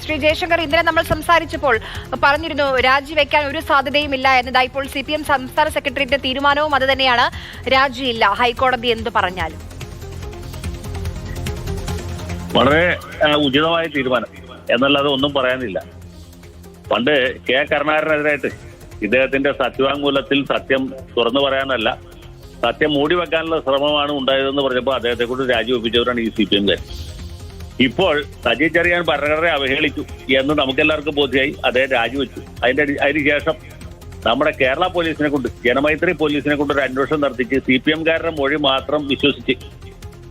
ശ്രീ ജയശങ്കർ, ഇന്നലെ നമ്മൾ സംസാരിച്ചപ്പോൾ പറഞ്ഞിരുന്നു രാജിവെക്കാൻ ഒരു സാധ്യതയും ഇല്ല എന്നതാ. ഇപ്പോൾ CPM സംസ്ഥാന സെക്രട്ടറിയുടെ തീരുമാനവും അത് തന്നെയാണ്, രാജിയില്ല, ഹൈക്കോടതി എന്ത് പറഞ്ഞാലും. വളരെ ഉചിതമായ തീരുമാനം എന്നല്ലാതെ ഒന്നും പറയാനില്ല. പണ്ട് കെ കരുണാകരനെതിരായിട്ട് ഇദ്ദേഹത്തിന്റെ സത്യവാങ്മൂലത്തിൽ സത്യം തുറന്നു പറയാനല്ല, സത്യം മൂടി വെക്കാനുള്ള ശ്രമമാണ് ഉണ്ടായതെന്ന് പറഞ്ഞപ്പോൾ അദ്ദേഹത്തെ കൊണ്ട് രാജിവെപ്പിച്ചവരാണ് ഈ CPM-കാർ. ഇപ്പോൾ സജി ചെറിയാൻ ഭരണഘടനയെ അവഹേളിച്ചു എന്ന് നമുക്കെല്ലാവർക്കും ബോധ്യമായി, അദ്ദേഹം രാജിവെച്ചു. അതിന് ശേഷം നമ്മുടെ കേരള പോലീസിനെ കൊണ്ട്, ജനമൈത്രി പോലീസിനെ കൊണ്ട് ഒരു അന്വേഷണം നടത്തിച്ച് CPM-കാരുടെ മൊഴി മാത്രം വിശ്വസിച്ച്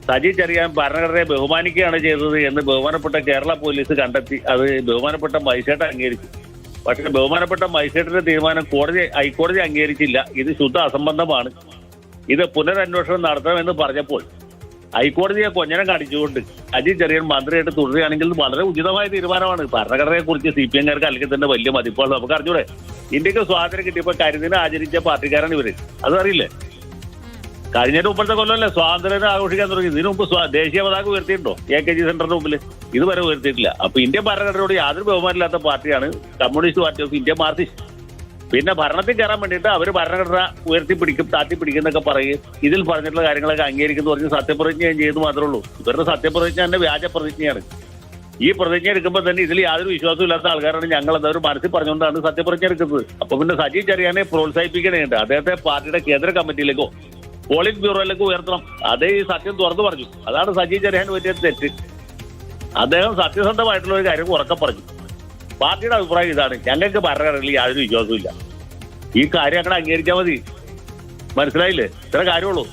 സജി ചെറിയാൻ ഭരണഘടനയെ ബഹുമാനിക്കുകയാണ് ചെയ്തത് എന്ന് ബഹുമാനപ്പെട്ട കേരള പോലീസ് കണ്ടെത്തി. അത് ബഹുമാനപ്പെട്ട മജിസ്ട്രേറ്റ് അംഗീകരിച്ചു. പക്ഷേ ബഹുമാനപ്പെട്ട മജിസ്ട്രേറ്റിന്റെ തീരുമാനം ഹൈക്കോടതി അംഗീകരിച്ചില്ല. ഇത് ശുദ്ധ അസംബന്ധമാണ്, ഇത് പുനരന്വേഷണം നടത്തണമെന്ന് പറഞ്ഞപ്പോൾ ഹൈക്കോടതിയെ കൊഞ്ഞനം കാണിച്ചുകൊണ്ട് സജി ചെറിയാൻ മന്ത്രിയായിട്ട് തുടരുകയാണെങ്കിൽ വളരെ ഉചിതമായ തീരുമാനമാണ്. ഭരണഘടനയെ കുറിച്ച് CPM-കാർക്ക് അല്ലെങ്കിൽ തന്നെ വലിയ മതിപ്പാണ്. നമുക്ക് അറിഞ്ഞൂടെ, ഇന്ത്യക്ക് സ്വാതന്ത്ര്യം കിട്ടിയപ്പോൾ കരിദിനം ആചരിച്ച പാർട്ടിക്കാരാണ് ഇവര്, അതറിയില്ലേ? കഴിഞ്ഞതിന് മുമ്പത്തെ കൊല്ലമല്ലേ സ്വാതന്ത്ര്യം ആഘോഷിക്കാൻ തുടങ്ങി. ഇതിനു മുമ്പ് ദേശീയ പതാക ഉയർത്തിയിട്ടുണ്ടോ AKG സെന്ററിന് മുമ്പിൽ? ഇതുവരെ ഉയർത്തിയിട്ടില്ല. അപ്പൊ ഇന്ത്യൻ ഭരണഘടനയോട് യാതൊരു ബഹുമാനമില്ലാത്ത പാർട്ടിയാണ് communist party of India, Marxist. പിന്നെ ഭരണത്തിൽ കയറാൻ വേണ്ടിയിട്ട് അവർ ഭരണഘടന ഉയർത്തിപ്പിടിക്കും, താത്തിപ്പിടിക്കും എന്നൊക്കെ പറയും. ഇതിൽ പറഞ്ഞിട്ടുള്ള കാര്യങ്ങളൊക്കെ അംഗീകരിക്കുന്നു പറഞ്ഞ് സത്യപ്രതിജ്ഞ ചെയ്തു മാത്രമേ ഉള്ളൂ. ഇവരുടെ സത്യപ്രതിജ്ഞ തന്നെ വ്യാജ പ്രതിജ്ഞയാണ്. ഈ പ്രതിജ്ഞ എടുക്കുമ്പോൾ തന്നെ ഇതിൽ യാതൊരു വിശ്വാസവും ഇല്ലാത്ത ആൾക്കാരാണ് ഞങ്ങൾ. അവർ മനസ്സിൽ പറഞ്ഞുകൊണ്ടാണ് സത്യപ്രതിജ്ഞ എടുക്കുന്നത്. അപ്പൊ പിന്നെ സജി ചെറിയാനെ പ്രോത്സാഹിപ്പിക്കണേണ്ട്. അദ്ദേഹത്തെ പാർട്ടിയുടെ കേന്ദ്ര കമ്മിറ്റിയിലേക്കോ പോളിറ്റ് ബ്യൂറോയിലേക്ക് ഉയർത്തണം. അതേ ഈ സത്യം തുറന്നു പറഞ്ഞു. അതാണ് സജി ചെറിയാൻ പറ്റിയ തെറ്റ്. അദ്ദേഹം സത്യസന്ധമായിട്ടുള്ള ഒരു കാര്യം ഉറക്കെ പറഞ്ഞു. പാർട്ടിയുടെ അഭിപ്രായം ഇതാണ്, ഞങ്ങൾക്ക് ഭരണഘടനയിൽ യാതൊരു വിശ്വാസവും ഇല്ല. ഈ കാര്യം അങ്ങനെ അംഗീകരിച്ചാൽ മതി. മനസ്സിലായില്ലേ? ഇത്ര കാര്യമുള്ളൂ.